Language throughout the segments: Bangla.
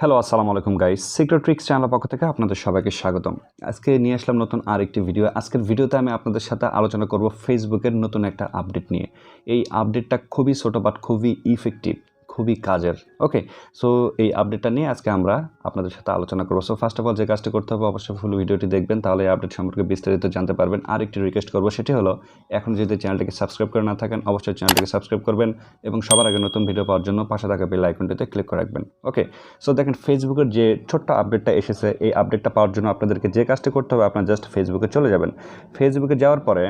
হ্যালো, আসসালামু আলাইকুম গাইস। সিক্রেট ট্রিক্স চ্যানেলের পক্ষ থেকে আপনাদের সবাইকে স্বাগতম। আজকে নিয়ে আসলাম নতুন আরেকটি ভিডিও। আজকের ভিডিওতে আমি আপনাদের সাথে আলোচনা করব ফেসবুকের নতুন একটা আপডেট নিয়ে। এই আপডেটটা খুবই ছোট বাট খুবই ইফেক্টিভ, খুবই কাজের। ওকে, সো এই আপডেটটা নিয়ে আজকে আমরা আপনাদের সাথে আলোচনা করব। সো ফার্স্ট অফ অল যে কাজটা করতে হবে, অবশ্যই ফুল ভিডিওটি দেখবেন, তাহলে এই আপডেট সম্পর্কে বিস্তারিত জানতে পারবেন। আরেকটি রিকোয়েস্ট করব, সেটি হলো এখন যদি চ্যানেলটিকে সাবস্ক্রাইব করে না থাকেন, অবশ্যই চ্যানেলটিকে সাবস্ক্রাইব করবেন এবং সবার আগে নতুন ভিডিও পাওয়ার জন্য পাশে থাকা বেল আইকনটিতে ক্লিক করে রাখবেন। ওকে, সো দেখেন ফেসবুকের যে ছোট্ট আপডেটটা এসেছে, এই আপডেটটা পাওয়ার জন্য আপনাদেরকে যে কাজটা করতে হবে, আপনার জাস্ট ফেসবুকে চলে যাবেন। ফেসবুকে যাওয়ার পরে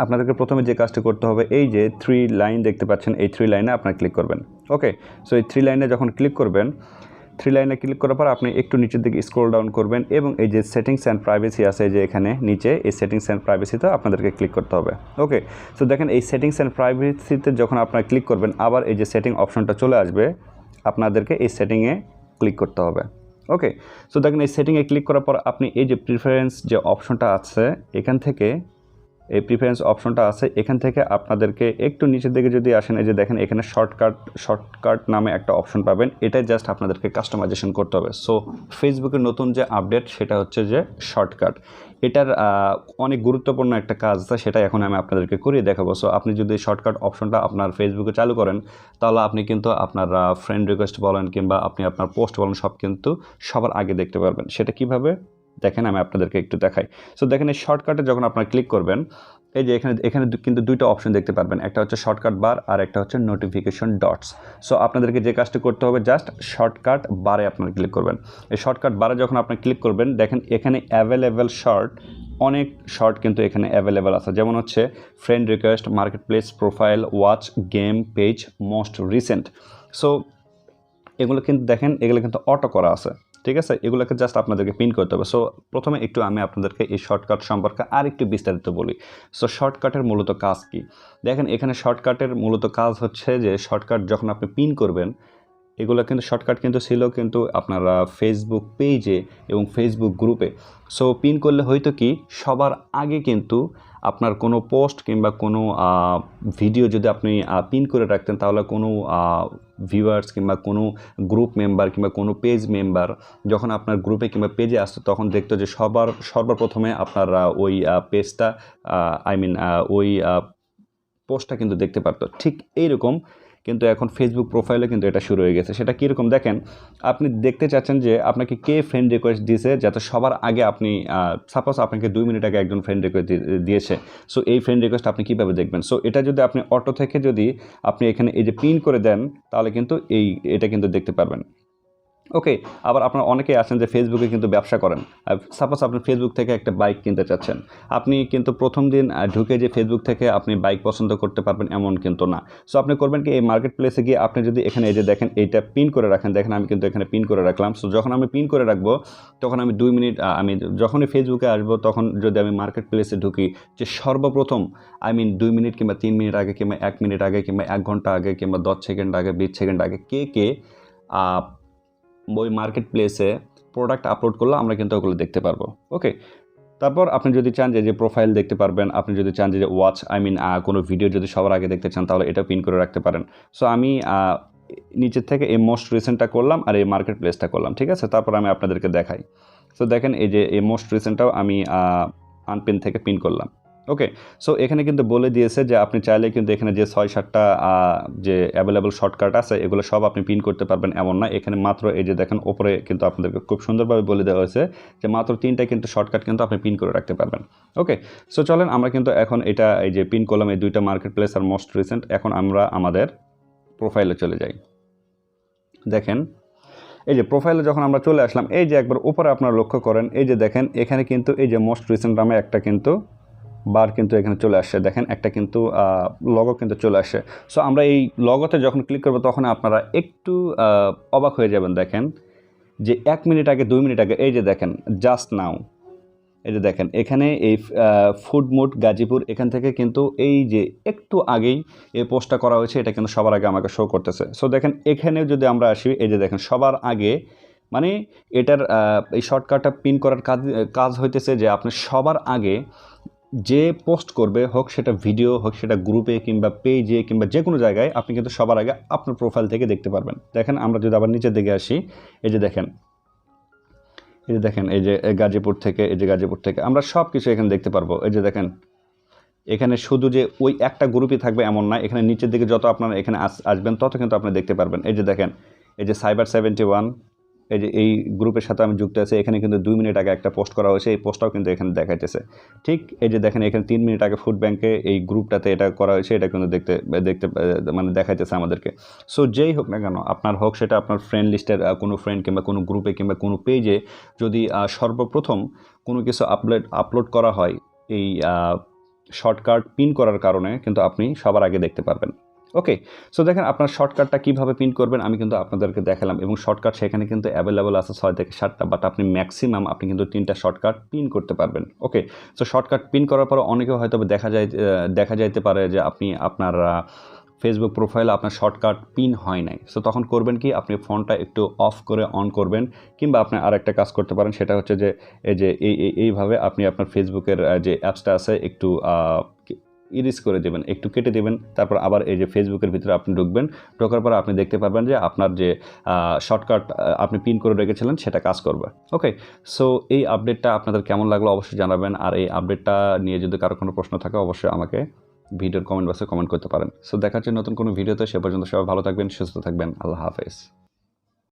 আপনাদেরকে প্রথমে যে কাজটা করতে হবে, এই যে 3 লাইন দেখতে পাচ্ছেন, এই 3 লাইনে আপনারা ক্লিক করবেন। ওকে, সো এই 3 লাইনে যখন ক্লিক করবেন, 3 লাইনে ক্লিক করার পর আপনি একটু নিচের দিকে স্ক্রল ডাউন করবেন এবং এই যে সেটিংস অ্যান্ড প্রাইভেসি আছে, যে এখানে নিচে এই সেটিংস অ্যান্ড প্রাইভেসিতে আপনাদেরকে ক্লিক করতে হবে। ওকে, সো দেখেন এই সেটিংস অ্যান্ড প্রাইভেসিতে যখন আপনারা ক্লিক করবেন, আবার এই যে সেটিং অপশনটা চলে আসবে, আপনাদেরকে এই সেটিংয়ে ক্লিক করতে হবে। ওকে, সো দেখেন এই সেটিংয়ে ক্লিক করার পর আপনি এই যে প্রিফারেন্স যে অপশনটা আছে, এখান থেকে এই প্রিফারেন্স অপশনটা আছে, এখান থেকে আপনাদেরকে একটু নিচের দিকে যদি আসেন, এই যে দেখেন এখানে শর্টকাট নামে একটা অপশন পাবেন, এটাই জাস্ট আপনাদেরকে কাস্টমাইজেশন করতে হবে। সো ফেসবুকের নতুন যে আপডেট, সেটা হচ্ছে যে শর্টকাট। এটার অনেক গুরুত্বপূর্ণ একটা কাজ আছে, সেটা এখন আমি আপনাদেরকে করিয়ে দেখাবো। সো আপনি যদি শর্টকাট অপশনটা আপনার ফেসবুকে চালু করেন, তাহলে আপনি কিন্তু আপনার ফ্রেন্ড রিকোয়েস্ট বলেন কিংবা আপনি আপনার পোস্ট বলেন, সব কিন্তু সবার আগে দেখতে পারবেন। সেটা কিভাবে দেখেন, আমি আপনাদেরকে একটু দেখাই। সো দেখেন এই শর্টকাটে যখন আপনারা ক্লিক করবেন, এই যে এখানে কিন্তু দুইটা অপশন দেখতে পারবেন, একটা হচ্ছে শর্টকাট বার আর একটা হচ্ছে নোটিফিকেশন ডটস। সো আপনাদেরকে যে কাজটা করতে হবে, জাস্ট শর্টকাট বারে আপনারা ক্লিক করবেন। এই শর্টকাট বারে যখন আপনি ক্লিক করবেন, দেখেন এখানে অ্যাভেলেবেল অনেক শর্ট কিন্তু এখানে অ্যাভেলেবেল আছে, যেমন হচ্ছে friend request, market place, profile, watch, game, page, most recent. So এগুলো কিন্তু দেখেন, এগুলো কিন্তু অটো করা আছে, ঠিক আছে? এগুলোকে জাস্ট আপনাদেরকে পিন করতে হবে। সো প্রথমে একটু আমি আপনাদেরকে এই শর্টকাট সম্পর্কে আর একটু বিস্তারিত বলি। সো শর্টকাটের মূলত কাজ কি? দেখেন এখানে শর্টকাটের মূলত কাজ হচ্ছে যে, শর্টকাট যখন আপনি পিন করবেন, এগুলো কিন্তু শর্টকাট কিন্তু ছিল কিন্তু আপনারা ফেসবুক পেজে এবং ফেসবুক গ্রুপে। সো পিন করলে হয়তো কি, সবার আগে কিন্তু আপনার কোনো পোস্ট কিংবা কোনো ভিডিও যদি আপনি পিন করে রাখতেন, তাহলে কোনো ভিউয়ার্স কিংবা কোনো গ্রুপ মেম্বার কিংবা কোনো পেজ মেম্বার যখন আপনার গ্রুপে কিংবা পেজে আসতো, তখন দেখতো যে সর্বপ্রথমে আপনার ওই পেজটা ওই পোস্টটা কিন্তু দেখতে পারতো। ঠিক এইরকম কিন্তু এখন ফেসবুক প্রোফাইলে কিন্তু এটা শুরু হয়ে গেছে। সেটা কীরকম দেখেন, আপনি দেখতে চাচ্ছেন যে আপনাকে কে ফ্রেন্ড রিকোয়েস্ট দিয়েছে, যাতে সবার আগে আপনি সাপোজ আপনাকে 2 মিনিট আগে একজন ফ্রেন্ড রিকোয়েস্ট দিয়েছে। সো এই ফ্রেন্ড রিকোয়েস্ট আপনি কীভাবে দেখবেন? সো এটা যদি আপনি অটো থেকে যদি আপনি এখানে এই যে পিন করে দেন, তাহলে কিন্তু এটা কিন্তু দেখতে পারবেন। ওকে, আবার আপনারা অনেকেই আছেন যে ফেসবুকে কিন্তু ব্যবসা করেন। সাপোজ আপনি ফেসবুক থেকে একটা বাইক কিনতে চাচ্ছেন, আপনি কিন্তু প্রথম দিন ঢুকে যে ফেসবুক থেকে আপনি বাইক পছন্দ করতে পারবেন এমন কিন্তু না। সো আপনি করবেন কি, এই মার্কেট প্লেসে গিয়ে আপনি যদি এখানে এই যে দেখেন এইটা পিন করে রাখেন, দেখেন আমি কিন্তু এখানে পিন করে রাখলাম। সো যখন আমি পিন করে রাখবো, তখন আমি 2 মিনিট আমি যখনই ফেসবুকে আসবো, তখন যদি আমি মার্কেট প্লেসে ঢুকি, যে সর্বপ্রথম 2 মিনিট কিংবা 3 মিনিট আগে কিংবা 1 মিনিট আগে কিংবা 1 ঘন্টা আগে কিংবা 10 সেকেন্ড আগে 20 সেকেন্ড আগে কে ওই মার্কেট প্লেসে প্রোডাক্ট আপলোড করলে আমরা কিন্তু ওগুলো দেখতে পারবো। ওকে, তারপর আপনি যদি চান যে প্রোফাইল দেখতে পারবেন, আপনি যদি চান যে ওয়াচ কোনো ভিডিও যদি সবার আগে দেখতে চান, তাহলে এটা পিন করে রাখতে পারেন। সো আমি নিচের থেকে এই মোস্ট রিসেন্টটা করলাম আর এই মার্কেট প্লেসটা করলাম, ঠিক আছে? তারপর আমি আপনাদেরকে দেখাই। সো দেখেন এই যে এই মোস্ট রিসেন্টটাও আমি আনপিন থেকে পিন করলাম। ওকে, সো এখানে কিন্তু বলে দিয়েছে যে আপনি চাইলে কিন্তু এখানে যে 6-7টা যে অ্যাভেলেবল শর্টকাট আছে, এগুলো সব আপনি পিন করতে পারবেন এমন না। এখানে মাত্র এই যে দেখেন ওপরে কিন্তু আপনাদেরকে খুব সুন্দরভাবে বলে দেওয়া হয়েছে যে মাত্র 3টা কিন্তু শর্টকাট কিন্তু আপনি পিন করে রাখতে পারবেন। ওকে, সো চলেন আমরা কিন্তু এখন এটা এই যে পিন করলাম, এই 2টা মার্কেট প্লেস আর মোস্ট রিসেন্ট। এখন আমরা আমাদের প্রোফাইলে চলে যাই। দেখেন এই যে প্রোফাইলে যখন আমরা চলে আসলাম, এই যে একবার উপরে আপনারা লক্ষ্য করেন, এই যে দেখেন এখানে কিন্তু এই যে মোস্ট রিসেন্ট নামে একটা কিন্তু বার কিন্তু এখানে চলে আসছে, দেখেন একটা কিন্তু লগো কিন্তু চলে আসে। সো আমরা এই লগোতে যখন ক্লিক করবো, তখন আপনারা একটু অবাক হয়ে যাবেন। দেখেন যে 1 মিনিট আগে 2 মিনিট আগে, এই যে দেখেন জাস্ট নাও, এই যে দেখেন এখানে এই ফুড মুড গাজীপুর, এখান থেকে কিন্তু এই যে একটু আগেই এই পোস্টটা করা হয়েছে, এটা কিন্তু সবার আগে আমাকে শো করতেছে। সো দেখেন এখানে যদি আমরা আসি, এই যে দেখেন সবার আগে, মানে এটার এই শর্টকাটটা পিন করার কাজ হইতেছে যে আপনি সবার আগে যে পোস্ট করবে, হোক সেটা ভিডিও, হোক সেটা গ্রুপে কিংবা পেজে কিংবা যে কোনো জায়গায়, আপনি কিন্তু সবার আগে আপনার প্রোফাইল থেকে দেখতে পারবেন। দেখেন আমরা যদি আবার নিচের দিকে আসি, এই যে দেখেন এই যে গাজীপুর থেকে, এই যে গাজীপুর থেকে আমরা সব কিছু এখানে দেখতে পারবো। এই যে দেখেন এখানে শুধু যে ওই একটা গ্রুপই থাকবে এমন না, এখানে নিচের দিকে যত আপনারা এখানে আসবেন তত কিন্তু আপনি দেখতে পারবেন। এই যে দেখেন এই যে সাইবার 71, এই যে এই গ্রুপের সাথে আমি যুক্ত আছি, এখানে কিন্তু 2 মিনিট আগে একটা পোস্ট করা হয়েছে, এই পোস্টটাও কিন্তু এখানে দেখাইতেছে। ঠিক এই যে দেখেন এখানে 3 মিনিট আগে ফুড ব্যাংকে এই গ্রুপটাতে এটা করা হয়েছে, এটা কিন্তু দেখতে মানে দেখাইতেছে আমাদেরকে। সো যেই হোক না কেন, আপনার হোক সেটা আপনার ফ্রেন্ড লিস্টের কোনো ফ্রেন্ড কিংবা কোনো গ্রুপে কিংবা কোনো পেজে যদি সর্বপ্রথম কোনো কিছু আপলোড করা হয়, এই শর্টকাট পিন করার কারণে কিন্তু আপনি সবার আগে দেখতে পারবেন। ওকে, সো দেখেন আপনার শর্টকাটটা কীভাবে পিন করবেন আমি কিন্তু আপনাদেরকে দেখালাম, এবং শর্টকাট সেখানে কিন্তু অ্যাভেলেবল আছে 6 থেকে 7টা, বাট আপনি ম্যাক্সিমাম আপনি কিন্তু 3টা শর্টকাট পিন করতে পারবেন। ওকে, সো শর্টকাট পিন করার পর অনেকেও হয়তো দেখা যাইতে পারে যে আপনি আপনার ফেসবুক প্রোফাইলে আপনার শর্টকাট পিন হয় নাই। সো তখন করবেন কি, আপনি ফোনটা একটু অফ করে অন করবেন, কিংবা আপনি আরেকটা কাজ করতে পারেন, সেটা হচ্ছে যে এই যে এইভাবে আপনি আপনার ফেসবুকের যে অ্যাপসটা আছে একটু ইরেজ করে দেবেন, একটু কেটে দেবেন, তারপর আবার এই যে ফেসবুকের ভিতরে আপনি ঢুকবেন, ঢোকার পর আপনি দেখতে পারবেন যে আপনার যে শর্টকাট আপনি পিন করে রেখেছিলেন সেটা কাজ করবে। ওকে, সো এই আপডেটটা আপনাদের কেমন লাগলো অবশ্যই জানাবেন, আর এই আপডেটটা নিয়ে যদি কারো কোনো প্রশ্ন থাকে অবশ্যই আমাকে ভিডিওর কমেন্ট বক্সে কমেন্ট করতে পারেন। সো দেখা হচ্ছে নতুন কোনো ভিডিওতে, সে পর্যন্ত সবাই ভালো থাকবেন, সুস্থ থাকবেন, আল্লাহ হাফেজ।